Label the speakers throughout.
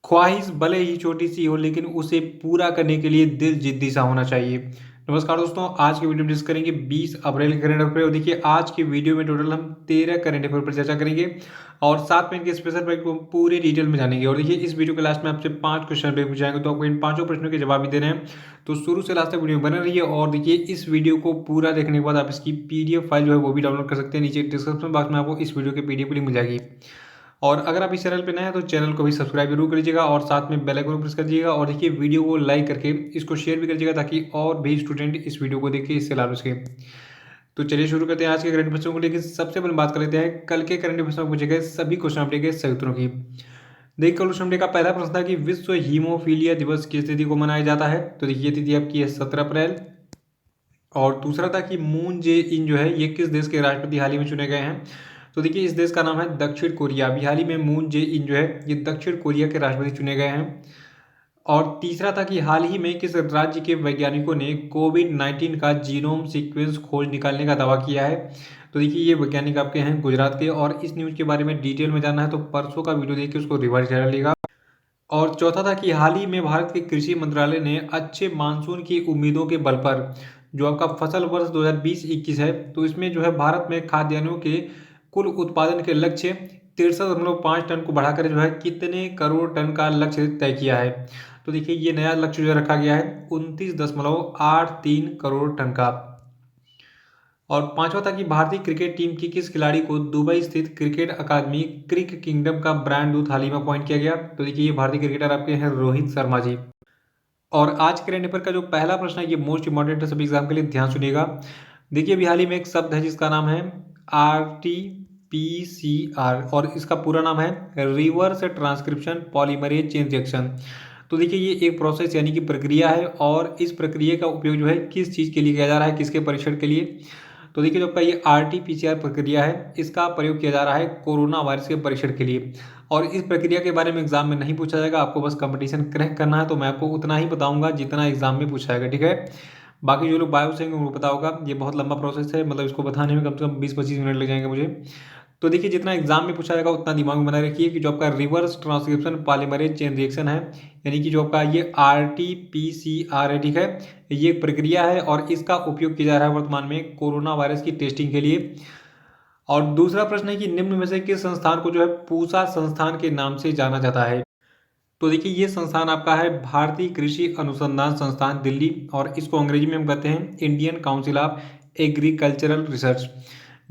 Speaker 1: ख्वाहिश भले ही छोटी सी हो लेकिन उसे पूरा करने के लिए दिल जिद्दी सा होना चाहिए। नमस्कार दोस्तों, आज की वीडियो में डिस्कस करेंगे 20 अप्रैल के करंट अफेयर। और देखिए आज की वीडियो में टोटल हम 13 करंट अफेयर पर चर्चा करेंगे और साथ में इनके स्पेशल फैक्ट को पूरे डिटेल में जानेंगे। और देखिए इस वीडियो के लास्ट में आपसे 5 क्वेश्चन पूछे जाएंगे, तो आपको इन पांचों प्रश्नों के जवाब भी देने हैं। तो शुरू से लास्ट तक वीडियो में बने रहिए। और देखिए इस वीडियो को पूरा देखने के बाद आप इसकी पीडीएफ फाइल जो है वो भी डाउनलोड कर सकते हैं। नीचे डिस्क्रिप्शन बॉक्स में आपको इस वीडियो की पीडीएफ लिंक मिल जाएगी। और अगर आप इस चैनल पे नए हैं तो चैनल को भी सब्सक्राइब जरूर कर लीजिएगा और साथ में बेल आइकन प्रेस कर दीजिएगा। और देखिए वीडियो को लाइक करके इसको शेयर भी कर दीजिएगा ताकि और भी स्टूडेंट इस वीडियो को देख के इससे लाभ सके। तो चलिए शुरू करते हैं आज के करंट अफेयर्स को। लेकिन सबसे पहले बात कर लेते हैं कल के करंट अफेयर्स में पूछे गए सभी क्वेश्चन अपने के सही उत्तरों की। देखिए क्वेश्चन डे का पहला प्रश्न था कि विश्व हीमोफीलिया दिवस किस तिथि को मनाया जाता है। तो देखिए तिथि आपकी है 17 अप्रैल। और दूसरा था कि मून जे इन जो है ये किस देश के राष्ट्रपति हाल ही में चुने गए हैं। तो देखिए इस देश का नाम है दक्षिण कोरिया। अभी हाल ही में मून जे इन जो है ये दक्षिण कोरिया के राष्ट्रपति चुने गए हैं। और तीसरा था कि हाल ही में किस राज्य के वैज्ञानिकों ने कोविड-19 का जीनोम सीक्वेंस खोज निकालने का दावा किया है। तो देखिए ये वैज्ञानिक आपके हैं गुजरात के। और इस न्यूज़ के बारे में डिटेल में जानना है तो परसों का वीडियो देख के उसको रिवाइज कर लीजिएगा। और चौथा था कि हाल ही में भारत के कृषि मंत्रालय ने अच्छे मानसून की उम्मीदों के बल पर जो आपका फसल वर्ष 2020-21 है तो इसमें जो है भारत में खाद्यान्नों के कुल उत्पादन के लक्ष्य 63.5 टन को बढ़ाकर जो है कितने करोड़ टन का लक्ष्य तय किया है। तो देखिए ये नया लक्ष्य जो रखा गया है 29.83 करोड़ टन का। और पांचवा था कि भारतीय क्रिकेट टीम की किस खिलाड़ी को दुबई स्थित क्रिकेट अकादमी क्रिक किंगडम का ब्रांड दूत हाल ही में अपॉइंट किया गया। तो देखिए ये भारतीय क्रिकेटर आपके हैं रोहित शर्मा जी। और आज करंट अफेयर का जो पहला प्रश्न है ये मोस्ट इंपॉर्टेंट है सभी एग्जाम के लिए, ध्यान सुनिएगा। देखिए अभी हाल ही में एक शब्द है जिसका नाम है RT-PCR और इसका पूरा नाम है reverse transcription polymerase chain reaction. तो देखिए ये एक प्रोसेस यानी कि प्रक्रिया है और इस प्रक्रिया का उपयोग जो है किस चीज़ के लिए किया जा रहा है, किसके परीक्षण के लिए। तो देखिए जो आपका ये RT-PCR प्रक्रिया है इसका प्रयोग किया जा रहा है कोरोना वायरस के परीक्षण के लिए। और इस प्रक्रिया के बारे में एग्जाम में नहीं पूछा जाएगा, आपको बस कंपटीशन क्रैक करना है तो मैं आपको उतना ही बताऊंगा जितना एग्जाम में पूछा जाएगा, ठीक है। बाकी जो लोग बायो से उनको पता होगा ये बहुत लंबा प्रोसेस है, मतलब इसको बताने में कम से कम 20-25 मिनट लग जाएंगे मुझे। तो देखिए जितना एग्जाम में पूछा जाएगा उतना दिमाग में बनाए रखिए कि जो आपका reverse transcription polymerase chain reaction है यानी कि जो आपका ये RT-PCR है, ठीक है, ये एक प्रक्रिया है और इसका उपयोग किया जा रहा है वर्तमान में कोरोना वायरस की टेस्टिंग के लिए। और दूसरा प्रश्न है कि निम्न में से किस संस्थान को जो है पूसा संस्थान के नाम से जाना जाता है। तो देखिए ये संस्थान आपका है भारतीय कृषि अनुसंधान संस्थान दिल्ली और इसको अंग्रेजी में हम कहते हैं Indian council of agricultural research.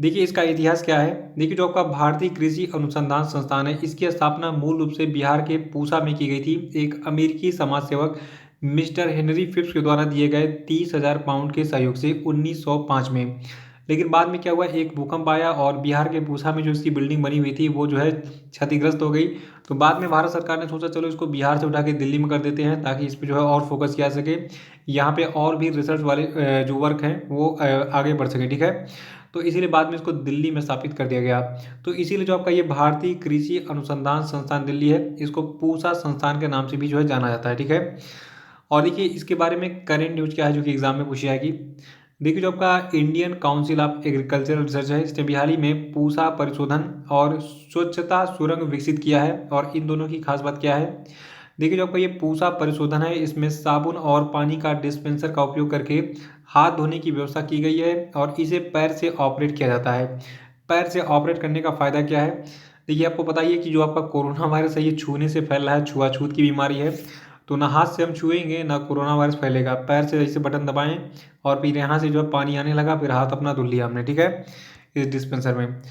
Speaker 1: देखिए इसका इतिहास क्या है। देखिए जो आपका भारतीय कृषि अनुसंधान संस्थान है इसकी स्थापना मूल रूप से बिहार के पूसा में की गई थी एक अमेरिकी समाज सेवक मिस्टर हेनरी फिप्स के द्वारा दिए गए 30,000 पाउंड के सहयोग से 1905 में। लेकिन बाद में क्या हुआ, एक भूकंप आया और बिहार के पूसा में जो इसकी बिल्डिंग बनी हुई थी वो जो है क्षतिग्रस्त हो गई। तो बाद में भारत सरकार ने सोचा चलो इसको बिहार से उठा के दिल्ली में कर देते हैं ताकि इस पर जो है और फोकस किया सके, यहाँ पे और भी रिसर्च वाले जो वर्क हैं वो आगे बढ़ सके, ठीक है। तो इसीलिए बाद में इसको दिल्ली में स्थापित कर दिया गया। तो इसीलिए जो आपका ये भारतीय कृषि अनुसंधान संस्थान दिल्ली है इसको पूसा संस्थान के नाम से भी जो है जाना जाता है, ठीक है। और देखिए इसके बारे में करेंट न्यूज क्या है जो कि एग्जाम में पूछी जाएगी। देखिए जो आपका Indian council of agricultural research है इसने भी हाल ही में पूसा परिशोधन और स्वच्छता सुरंग विकसित किया है। और इन दोनों की खास बात क्या है, देखिए जो आपका ये पूसा परिशोधन है इसमें साबुन और पानी का डिस्पेंसर का उपयोग करके हाथ धोने की व्यवस्था की गई है और इसे पैर से ऑपरेट किया जाता है। पैर से ऑपरेट करने का फायदा क्या है, देखिए आपको बताइए कि जो आपका कोरोना वायरस है ये छूने से फैल रहा है, छुआछूत की बीमारी है। तो ना हाथ से हम छुएंगे ना कोरोना वायरस फैलेगा, पैर से ऐसे बटन दबाएं और फिर यहाँ से जो है पानी आने लगा फिर हाथ अपना धुल लिया हमने, ठीक है, इस डिस्पेंसर में।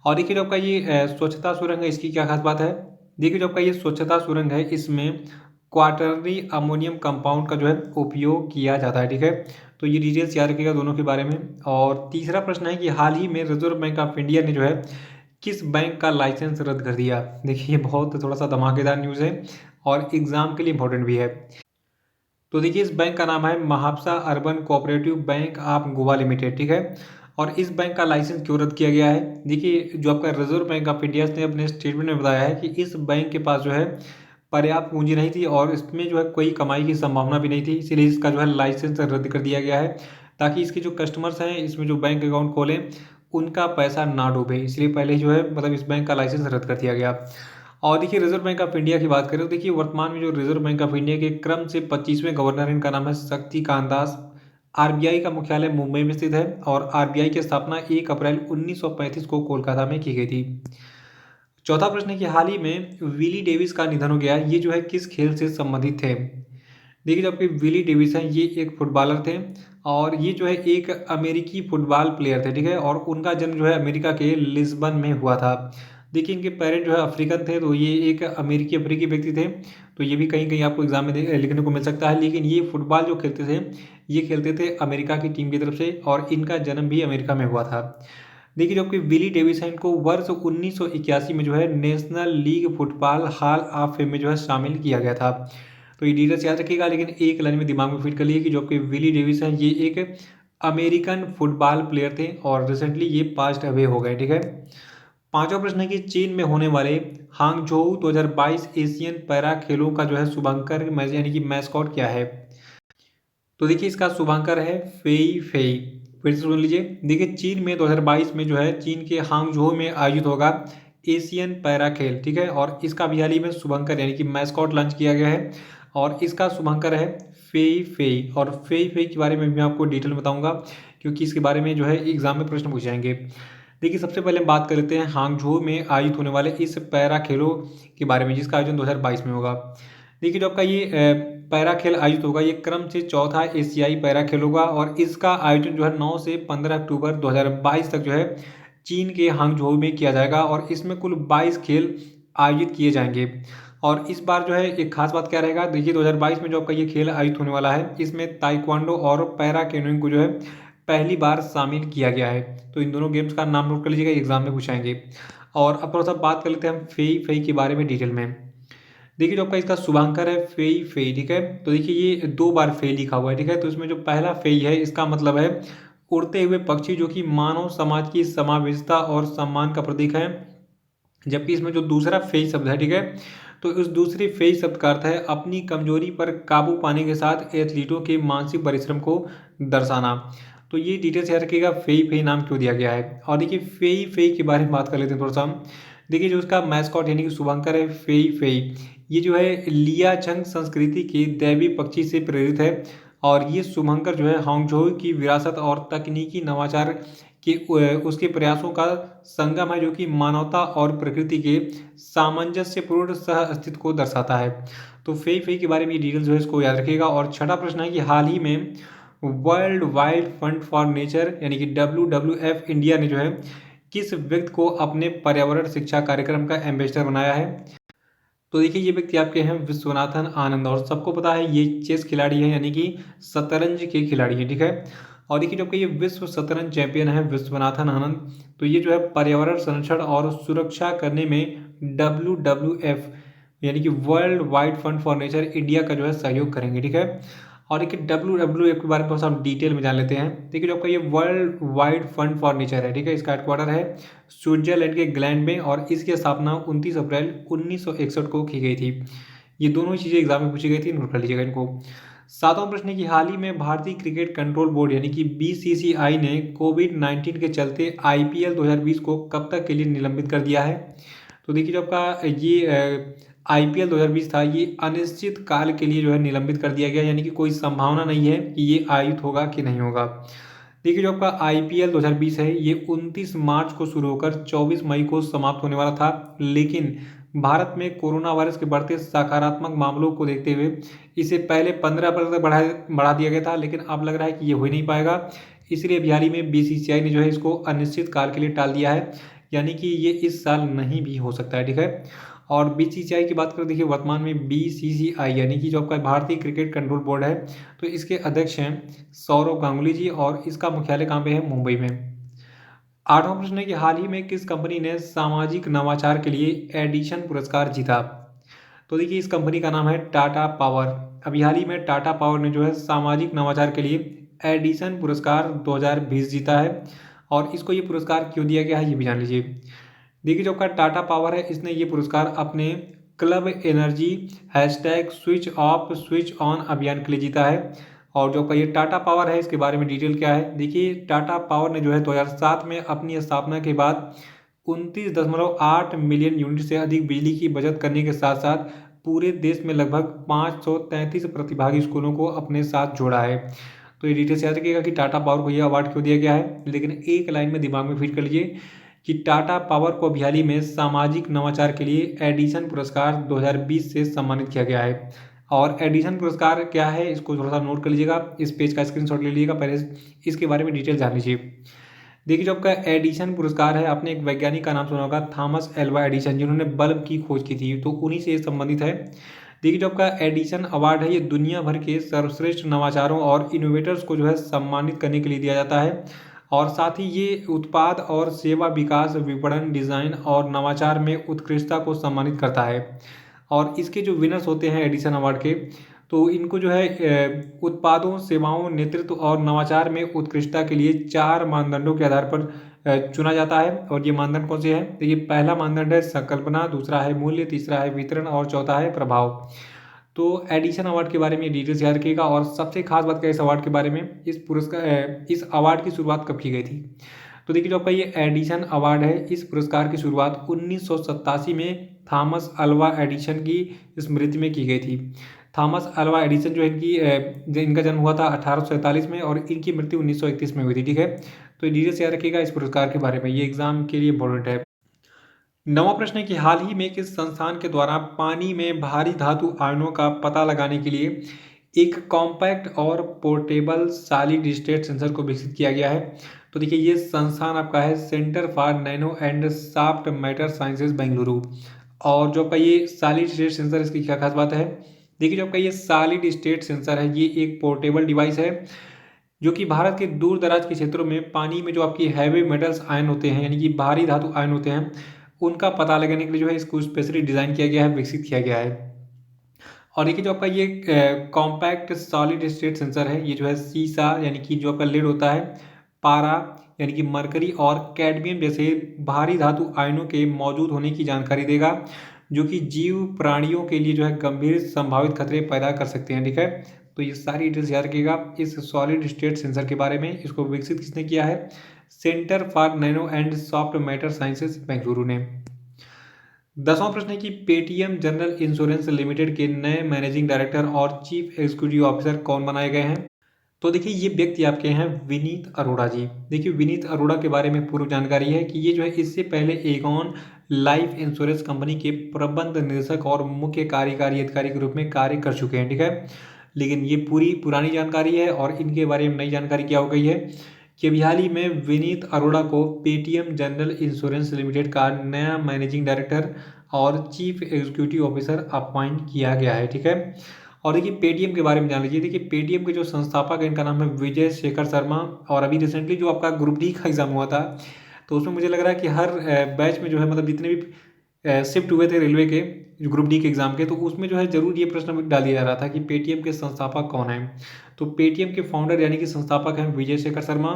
Speaker 1: और देखिए जो आपका ये स्वच्छता सुरंग है इसकी क्या खास बात है, देखिए जो आपका ये स्वच्छता सुरंग है इसमें क्वाटरनरी अमोनियम कंपाउंड का जो है उपयोग किया जाता है, ठीक है। तो ये डिटेल्स याद रखिएगा दोनों के बारे में। और तीसरा प्रश्न है कि हाल ही में रिजर्व बैंक ऑफ इंडिया ने जो है किस बैंक का लाइसेंस रद्द कर दिया। देखिए ये बहुत थोड़ा सा धमाकेदार न्यूज़ है और एग्जाम के लिए इंपॉर्टेंट भी है। तो देखिए इस बैंक का नाम है Mhapsa urban cooperative bank of Goa limited, ठीक है। और इस बैंक का लाइसेंस क्यों रद्द किया गया है, देखिए जो आपका रिजर्व बैंक ऑफ इंडिया ने अपने स्टेटमेंट में बताया है कि इस बैंक के पास जो है पर्याप्त पूंजी नहीं थी और इसमें जो है कोई कमाई की संभावना भी नहीं थी, इसीलिए इसका जो है लाइसेंस रद्द कर दिया गया है ताकि इसके जो कस्टमर्स हैं इसमें जो बैंक अकाउंट खोलें उनका पैसा ना डूबे, इसलिए पहले जो है मतलब इस बैंक का लाइसेंस रद्द कर दिया गया। और देखिए रिजर्व बैंक ऑफ इंडिया की बात करें तो देखिए वर्तमान में जो रिजर्व बैंक ऑफ इंडिया के क्रम से 25वें गवर्नर, इनका नाम है शक्तिकांत दास। आरबीआई का मुख्यालय मुंबई में स्थित है और आरबीआई की स्थापना 1 अप्रैल 1935 को कोलकाता में की गई थी। चौथा प्रश्न है कि हाल ही में विली डेविस का निधन हो गया, ये जो है किस खेल से संबंधित थे। देखिए जो आपके विली डेविस हैं ये एक फुटबॉलर थे और ये जो है एक अमेरिकी फुटबॉल प्लेयर थे, ठीक है, और उनका जन्म जो है अमेरिका के लिस्बन में हुआ था। देखिए इनके पेरेंट जो है अफ्रीकन थे, तो ये एक अफ्रीकी व्यक्ति थे। तो ये भी कहीं कहीं आपको एग्जाम में लिखने को मिल सकता है, लेकिन ये फुटबॉल जो खेलते थे ये खेलते थे अमेरिका की टीम की तरफ से और इनका जन्म भी अमेरिका में हुआ था। देखिए जो आपकी विली डेविस है इनको वर्ष 1981 में जो है national league football hall of fame में जो है शामिल किया गया था। तो ये डिटेल्स याद रखिएगा, लेकिन एक लाइन में दिमाग में फिट कर लिए कि जो आपके विली डेविस हैं ये एक अमेरिकन फुटबॉल प्लेयर थे और रिसेंटली ये पास्ट अवे हो गए, ठीक है। पांचवा प्रश्न है कि चीन में होने वाले हांगझोउ 2022 एशियन पैरा खेलों का जो है शुभंकर यानी कि मैस्कॉट क्या है। तो देखिए इसका शुभांकर है फेई फेई। फिर से सुन लीजिए, देखिए चीन में 2022 में जो है चीन के हांगझोउ में आयोजित होगा एशियन पैरा खेल, ठीक है, और इसका भी हाल ही में शुभंकर यानी कि मैस्कॉट लॉन्च किया गया है और इसका शुभंकर है फेई फेई। और फेई फेई के बारे में भी आपको डिटेल बताऊंगा क्योंकि इसके बारे में जो है एग्जाम में प्रश्न पूछे जाएंगे। देखिए सबसे पहले हम बात कर लेते हैं हांगझोउ में आयोजित होने वाले इस पैरा खेलों के बारे में जिसका आयोजन 2022 में होगा। देखिए जो आपका ये पैरा खेल आयोजित होगा ये क्रम से चौथा एशियाई पैरा खेल होगा और इसका आयोजन जो है 9 से 15 अक्टूबर 2022 तक जो है चीन के हांगझोउ में किया जाएगा और इसमें कुल 22 खेल आयोजित किए जाएंगे। और इस बार जो है एक खास बात क्या रहेगा, देखिए 2022 में जो आपका ये खेल आयोजित होने वाला है इसमें ताइक्वांडो और पैरा कैनोइंग को जो है पहली बार शामिल किया गया है। तो इन दोनों गेम्स का नाम नोट कर लीजिएगा, एग्जाम में पूछाएंगे। और अब थोड़ा सा बात कर लेते हैं हम फेई फेई के बारे में डिटेल में। देखिए जो आपका इसका शुभांकर है फेई फेई, ठीक है। तो देखिए ये 2 बार फेई लिखा हुआ है, ठीक है। तो इसमें जो पहला फेई है इसका मतलब है उड़ते हुए पक्षी, जो कि मानव समाज की समावेशिता और सम्मान का प्रतीक है। जबकि इसमें जो दूसरा फेई शब्द है, ठीक है, तो इस दूसरे फेई शब्द का अर्थ है अपनी कमजोरी पर काबू पाने के साथ एथलीटों के मानसिक परिश्रम को दर्शाना। तो ये डिटेल्स याद रखिएगा फेई फेई नाम क्यों दिया गया है। और देखिए फेई फेई के बारे में बात कर लेते हैं थोड़ा सा। देखिए जो उसका मैस्कॉट यानी कि शुभंकर है फेई फेई, ये जो है लियाचंग संस्कृति के दैवी पक्षी से प्रेरित है और ये शुभंकर जो है हांगझोउ की विरासत और तकनीकी नवाचार के उसके प्रयासों का संगम है, जो कि मानवता और प्रकृति के सामंजस्यपूर्ण सह अस्तित्व को दर्शाता है। तो फेई फेई के बारे में डिटेल्स जो है इसको याद रखिएगा। और छठा प्रश्न है कि हाल ही में world wide fund for nature यानी कि WWF इंडिया ने जो है किस व्यक्ति को अपने पर्यावरण शिक्षा कार्यक्रम का एम्बेसडर बनाया है। तो देखिए ये व्यक्ति आपके हैं विश्वनाथन आनंद और सबको पता है ये चेस खिलाड़ी है यानी कि शतरंज के खिलाड़ी है, ठीक है। और देखिए जबकि ये विश्व शतरंज चैंपियन है विश्वनाथन आनंद, तो ये जो है पर्यावरण संरक्षण और सुरक्षा करने में WWF यानी कि world wide fund for nature India का जो है सहयोग करेंगे, ठीक है। और देखिए WWF के बारे में थोड़ा सा हम डिटेल में जान लेते हैं। देखिए जो आपका ये world wide fund for nature है, ठीक है, इसका हेडक्वार्टर है स्विट्जरलैंड के ग्लैंड में और इसकी स्थापना 29 अप्रैल 1961 को की गई थी। ये दोनों ही चीज़ें एग्जाम में पूछी गई थी, नोट कर लीजिएगा इनको। सातवां प्रश्न है कि हाल ही में भारतीय क्रिकेट कंट्रोल बोर्ड यानी कि BCCI ने कोविड-19 के चलते IPL 2020 को कब तक के लिए निलंबित कर दिया है। तो देखिए जो आपका ये IPL 2020 था ये अनिश्चित काल के लिए जो है निलंबित कर दिया गया, यानी कि कोई संभावना नहीं है कि ये आयोजित होगा कि नहीं होगा। देखिए जो आपका IPL 2020 है ये 29 मार्च को शुरू होकर 24 मई को समाप्त होने वाला था, लेकिन भारत में कोरोना वायरस के बढ़ते सकारात्मक मामलों को देखते हुए इसे पहले 15 अप्रैल तक बढ़ा दिया गया था, लेकिन अब लग रहा है कि ये हो ही नहीं पाएगा। इसलिए अभी हाल ही में BCCI ने जो है इसको अनिश्चित काल के लिए टाल दिया है, यानी कि ये इस साल नहीं भी हो सकता है, ठीक है। और BCCI की बात करें, देखिए वर्तमान में BCCI यानी कि जो आपका भारतीय क्रिकेट कंट्रोल बोर्ड है तो इसके अध्यक्ष हैं सौरव गांगुली जी और इसका मुख्यालय कहाँ पे है, मुंबई में। आठवां प्रश्न है कि हाल ही में किस कंपनी ने सामाजिक नवाचार के लिए एडिशन पुरस्कार जीता। तो देखिए इस कंपनी का नाम है टाटा पावर। अभी हाल ही में टाटा पावर ने जो है सामाजिक नवाचार के लिए एडिशन पुरस्कार 2020 जीता है और इसको ये पुरस्कार क्यों दिया गया है ये भी जान लीजिए। देखिए जो आपका टाटा पावर है इसने ये पुरस्कार अपने club energy #switch off switch on अभियान के लिए जीता है। और जो आपका ये टाटा पावर है इसके बारे में डिटेल क्या है, देखिए टाटा पावर ने जो है 2007 में अपनी स्थापना के बाद 29.8 मिलियन यूनिट से अधिक बिजली की बचत करने के साथ साथ पूरे देश में लगभग 533 प्रतिभागी स्कूलों को अपने साथ जोड़ा है। तो ये डिटेल्स याद रखिएगा कि टाटा पावर को यह अवार्ड क्यों दिया गया है, लेकिन एक लाइन में दिमाग में फिट कर लीजिए कि टाटा पावर को अभी हाल ही में सामाजिक नवाचार के लिए एडिसन पुरस्कार 2020 से सम्मानित किया गया है। और एडिसन पुरस्कार क्या है इसको थोड़ा सा नोट कर लीजिएगा, इस पेज का स्क्रीनशॉट ले लीजिएगा, पहले इसके बारे में डिटेल जान लीजिए। देखिए जो आपका एडिसन पुरस्कार है, आपने एक वैज्ञानिक का नाम सुना होगा थॉमस एल्वा एडिसन, जिन्होंने बल्ब की खोज की थी, तो उन्हीं से संबंधित है। देखिए जो आपका एडिसन अवार्ड है ये दुनिया भर के सर्वश्रेष्ठ नवाचारों और इनोवेटर्स को जो है सम्मानित करने के लिए दिया जाता है। और साथ ही ये उत्पाद और सेवा विकास, विपणन, डिज़ाइन और नवाचार में उत्कृष्टता को सम्मानित करता है। और इसके जो विनर्स होते हैं एडिसन अवार्ड के, तो इनको जो है उत्पादों, सेवाओं, नेतृत्व और नवाचार में उत्कृष्टता के लिए 4 मानदंडों के आधार पर चुना जाता है। और ये मानदंड कौन से हैं? तो ये पहला मानदंड है संकल्पना, दूसरा है मूल्य, तीसरा है वितरण और चौथा है प्रभाव। तो एडिसन अवार्ड के बारे में डिटेल्स याद रखिएगा। और सबसे खास बात क्या है इस अवार्ड के बारे में, इस अवार्ड की शुरुआत कब की गई थी? तो देखिए जो आपका ये एडिसन अवार्ड है, इस पुरस्कार की शुरुआत 1987 में थॉमस अल्वा एडिसन की स्मृति में की गई थी। थॉमस अल्वा एडिसन जो इनका जन्म हुआ था 1847 में और इनकी मृत्यु 1931 में हुई थी। ठीक है, तो ये डिटेल्स याद रखिएगा इस पुरस्कार के बारे में, ये एग्जाम के लिए इंपॉर्टेंट है। नवा प्रश्न है कि हाल ही में किस संस्थान के द्वारा पानी में भारी धातु आयनों का पता लगाने के लिए एक कॉम्पैक्ट और पोर्टेबल सॉलिड स्टेट सेंसर को विकसित किया गया है? तो देखिए ये संस्थान आपका है centre for nano and soft matter sciences Bengaluru. और जो आपका ये सॉलिड स्टेट सेंसर, इसकी क्या खास बात है? देखिए जो आपका ये सॉलिड स्टेट सेंसर है, ये एक पोर्टेबल डिवाइस है जो कि भारत के दूर दराज के क्षेत्रों में पानी में जो आपकी हैवी मेटल्स आयन होते हैं, यानी कि भारी धातु आयन होते हैं, उनका पता लगाने के लिए जो है इसको स्पेशली डिज़ाइन किया गया है, विकसित किया गया है। और देखिए जो आपका ये कॉम्पैक्ट सॉलिड स्टेट सेंसर है, ये जो है सीसा यानी कि जो आपका लेड होता है, पारा यानी कि मरकरी और कैडमियम जैसे भारी धातु आयनों के मौजूद होने की जानकारी देगा, जो कि जीव प्राणियों के लिए जो है गंभीर संभावित खतरे पैदा कर सकते हैं। ठीक है, तो ये सारी डिटेल्स याद रखिएगा इस सॉलिड स्टेट सेंसर के बारे में। इसको विकसित किसने किया है? Centre for nano and soft matter sciences Bengaluru ने। 10वां प्रश्न है कि पेटीएम जनरल इंश्योरेंस लिमिटेड के नए मैनेजिंग डायरेक्टर और चीफ एग्जीक्यूटिव ऑफिसर कौन बनाए गए हैं? तो देखिए ये व्यक्ति आपके हैं विनीत अरोड़ा जी। देखिए विनीत अरोड़ा के बारे में पूर्व जानकारी है कि ये जो है इससे पहले एगॉन लाइफ इंश्योरेंस कंपनी के प्रबंध निदेशक और मुख्य कार्यकारी अधिकारी के रूप में कार्य कर चुके हैं। ठीक है, लेकिन ये पूरी पुरानी जानकारी है और इनके बारे में नई जानकारी क्या हो गई है कि अभी हाल ही में विनीत अरोड़ा को पेटीएम जनरल इंश्योरेंस लिमिटेड का नया मैनेजिंग डायरेक्टर और चीफ एग्जीक्यूटिव ऑफिसर अपॉइंट किया गया है। ठीक है, और देखिए पेटीएम के बारे में जान लीजिए। देखिए पेटीएम के जो संस्थापक हैं इनका नाम है विजय शेखर शर्मा। और अभी रिसेंटली जो आपका ग्रुप डी का एग्जाम हुआ था, तो उसमें मुझे लग रहा है कि हर बैच में जो है मतलब जितने भी शिफ्ट हुए थे रेलवे के ग्रुप डी के एग्जाम के, तो उसमें जो है जरूर ये प्रश्न डाल दिया जा रहा था कि पेटीएम के संस्थापक कौन है। तो पेटीएम के फाउंडर यानी कि संस्थापक हैं विजय शेखर शर्मा।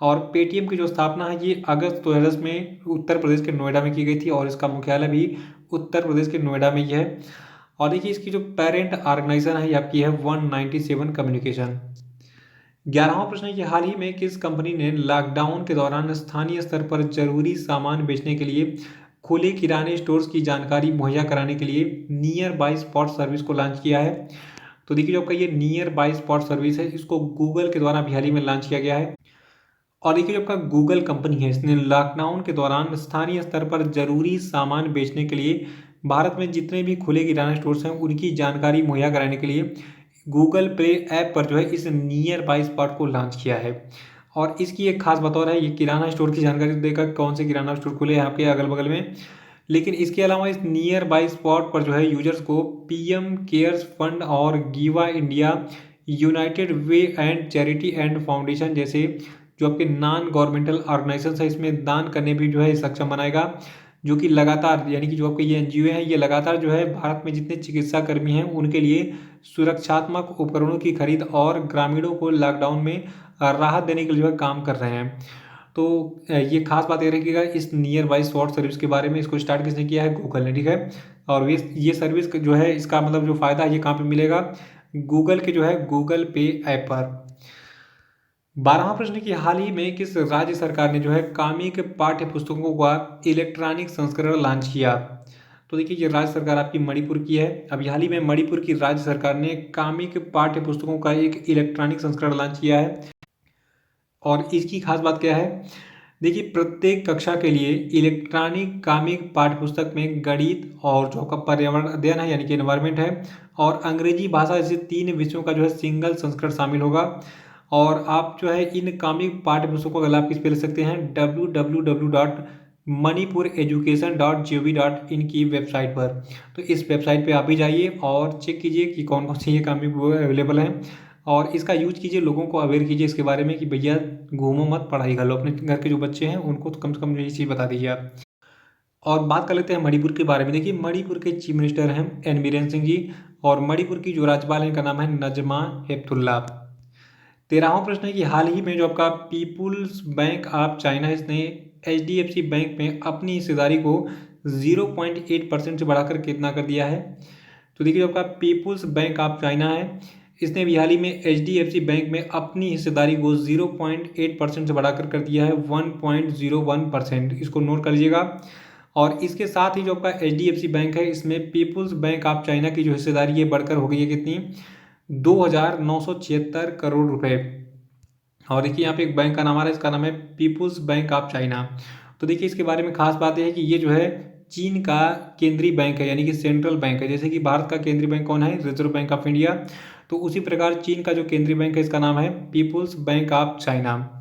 Speaker 1: और पेटीएम की जो स्थापना है ये अगस्त 2010 में उत्तर प्रदेश के नोएडा में की गई थी और इसका मुख्यालय भी उत्तर प्रदेश के नोएडा में ही है। और देखिए इसकी जो पेरेंट ऑर्गेनाइजेशन है ये आपकी है 197 कम्युनिकेशन। 11वां प्रश्न है कि हाल ही में किस कंपनी ने लॉकडाउन के दौरान स्थानीय स्तर पर जरूरी सामान बेचने के लिए खुले किराने स्टोर्स की जानकारी मुहैया कराने के लिए नियर बाय स्पॉट सर्विस को लॉन्च किया है? तो देखिए जो आपका ये नियर बाय स्पॉट सर्विस है, इसको गूगल के द्वारा भी हाल ही में लॉन्च किया गया है। और देखिए जो आपका गूगल कंपनी है, इसने लॉकडाउन के दौरान स्थानीय स्तर पर जरूरी सामान बेचने के लिए भारत में जितने भी खुले किराना स्टोर्स हैं उनकी जानकारी मुहैया कराने के लिए गूगल पे ऐप पर जो है इस नियर बाय स्पॉट को लॉन्च किया है। और इसकी एक खास बात और है, ये किराना स्टोर की जानकारी देगा कौन से किराना स्टोर खुले हैं आपके अगल बगल में। लेकिन इसके अलावा इस नियर बाय स्पॉट पर जो है यूजर्स को पीएम केयर्स फंड और give India, United Way and charity and foundation जैसे जो आपके नॉन गवर्नमेंटल ऑर्गेनाइजेशन है इसमें दान करने भी जो है सक्षम बनाएगा, जो कि लगातार यानी कि जो आपके ये एनजीओ हैं ये लगातार जो है भारत में जितने चिकित्सा कर्मी हैं उनके लिए सुरक्षात्मक उपकरणों की खरीद और ग्रामीणों को लॉकडाउन में राहत देने के लिए जो है काम कर रहे हैं। तो ये खास बात ये रखिएगा इस नियर बाय स्पॉट सर्विस के बारे में, इसको स्टार्ट किसने किया है? गूगल ने। ठीक है, और ये सर्विस जो है इसका मतलब जो फ़ायदा है ये कहाँ पे मिलेगा? गूगल के जो है गूगल पे ऐप पर। 12वां प्रश्न कि हाल ही में किस राज्य सरकार ने जो है कामिक पाठ्य पुस्तकों का इलेक्ट्रॉनिक संस्करण लॉन्च किया? तो देखिए ये राज्य सरकार आपकी मणिपुर की है। अभी हाल ही में मणिपुर की राज्य सरकार ने कामिक पाठ्य पुस्तकों का एक इलेक्ट्रॉनिक संस्करण लॉन्च किया है। और इसकी खास बात क्या है? देखिए प्रत्येक कक्षा के लिए इलेक्ट्रॉनिक कामिक पाठ्यपुस्तक में गणित और जो आपका पर्यावरण अध्ययन है यानी कि एनवायरनमेंट है और अंग्रेजी भाषा जैसे 3 विषयों का जो है सिंगल संस्करण शामिल होगा। और आप जो है इन कामिक पाठ्यपुस्तकों का लाभ किस पे ले सकते हैं? www.manipureducation.gov.in की वेबसाइट पर। तो इस वेबसाइट पे आप भी जाइए और चेक कीजिए कि कौन कौन से ये कामिक अवेलेबल हैं और इसका यूज कीजिए, लोगों को अवेयर कीजिए इसके बारे में कि भैया घूमो मत, पढ़ाई कर लो। अपने घर के जो बच्चे हैं उनको तो कम से कम ये चीज़ बता दीजिए आप। और बात कर लेते हैं मणिपुर के बारे में। देखिए मणिपुर के चीफ मिनिस्टर हैं एन बीरेन सिंह जी और मणिपुर की जो राज्यपाल हैं इनका नाम है नजमा हेपतुल्ला। 13वां प्रश्न है कि हाल ही में जो आपका पीपुल्स बैंक ऑफ चाइना इसने HDFC बैंक में अपनी हिस्सेदारी को 0.8% से बढ़ाकर कितना कर दिया है? तो देखिए जो आपका पीपुल्स बैंक ऑफ चाइना है इसने भी हाल ही में HDFC बैंक में अपनी हिस्सेदारी को 0.8% से बढ़ाकर कर दिया है 1.01%। इसको नोट कर लीजिएगा। और इसके साथ ही जो आपका HDFC बैंक है इसमें पीपुल्स बैंक ऑफ चाइना की जो हिस्सेदारी है बढ़कर हो गई है कितनी? 2,976 करोड़ रुपए। और देखिए यहाँ पे एक बैंक का नाम आ रहा है, इसका नाम है पीपुल्स बैंक ऑफ चाइना। तो देखिए इसके बारे में खास बात यह है कि ये जो है चीन का केंद्रीय बैंक है यानी कि सेंट्रल बैंक है। जैसे कि भारत का केंद्रीय बैंक कौन है? Reserve bank of India. तो उसी प्रकार चीन का जो केंद्रीय बैंक है इसका नाम है पीपुल्स बैंक ऑफ चाइना।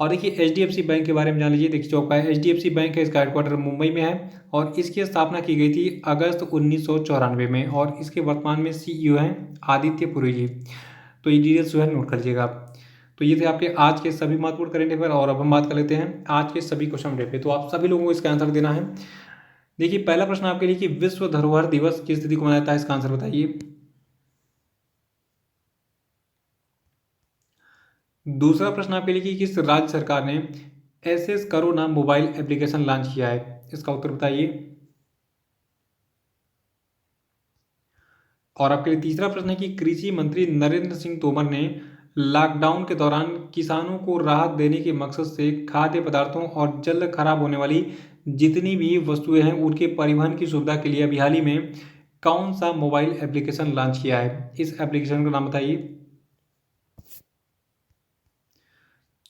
Speaker 1: और देखिए HDFC बैंक के बारे में जान लीजिए। देखिए जो आपका HDFC बैंक है इसका हेडक्वार्टर मुंबई में है और इसकी स्थापना की गई थी अगस्त 1994 में और इसके वर्तमान में CEO हैं आदित्य पुरी जी। तो ये डिटेल्स जो है नोट कर लीजिएगा आप। तो ये थे आपके आज के सभी महत्वपूर्ण करंट अफेयर और अब हम बात कर लेते हैं आज के सभी क्वेश्चन पे। तो आप सभी लोगों को इसका आंसर देना है। देखिए पहला प्रश्न आपके लिए कि विश्व धरोहर दिवस किस तिथि को मनाया जाता है? इसका आंसर बताइए। दूसरा प्रश्न आपके लिए कि किस राज्य सरकार ने SS करो नाम मोबाइल एप्लीकेशन लॉन्च किया है? इसका उत्तर बताइए। और आपके लिए तीसरा प्रश्न है कि कृषि मंत्री नरेंद्र सिंह तोमर ने लॉकडाउन के दौरान किसानों को राहत देने के मकसद से खाद्य पदार्थों और जल्द खराब होने वाली जितनी भी वस्तुएं हैं उनके परिवहन की सुविधा के लिए अभी हाल ही में कौन सा मोबाइल एप्लीकेशन लॉन्च किया है? इस एप्लीकेशन का नाम बताइए।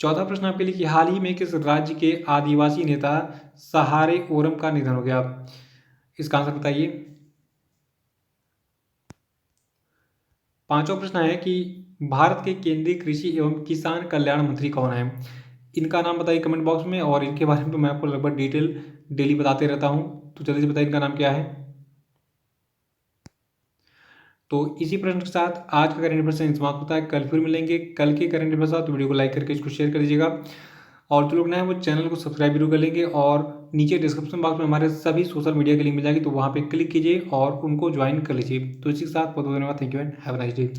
Speaker 1: चौथा प्रश्न आपके लिए कि हाल ही में किस राज्य के आदिवासी नेता सहारे ओरम का निधन हो गया? इसका आंसर बताइए। पांचवा प्रश्न है कि भारत के केंद्रीय कृषि एवं किसान कल्याण मंत्री कौन है? इनका नाम बताइए कमेंट बॉक्स में। और इनके बारे में तो मैं आपको लगभग डिटेल डेली बताते रहता हूँ, तो जल्दी से बताइए इनका नाम क्या है। तो इसी प्रश्न के साथ आज का करंट अफेयर समाप्त होता है। कल फिर मिलेंगे कल के करंट अफेयर साथ। तो वीडियो को लाइक करके इसको शेयर कर दीजिएगा और जो लोग नए हैं वो चैनल को सब्सक्राइब जरूर कर लेंगे। और नीचे डिस्क्रिप्शन बॉक्स में हमारे सभी सोशल मीडिया की लिंक मिल जाएगी, तो वहाँ पे क्लिक कीजिए और उनको ज्वाइन कर लीजिए। तो इसी के साथ बहुत बहुत धन्यवाद। Thank you and have a nice day.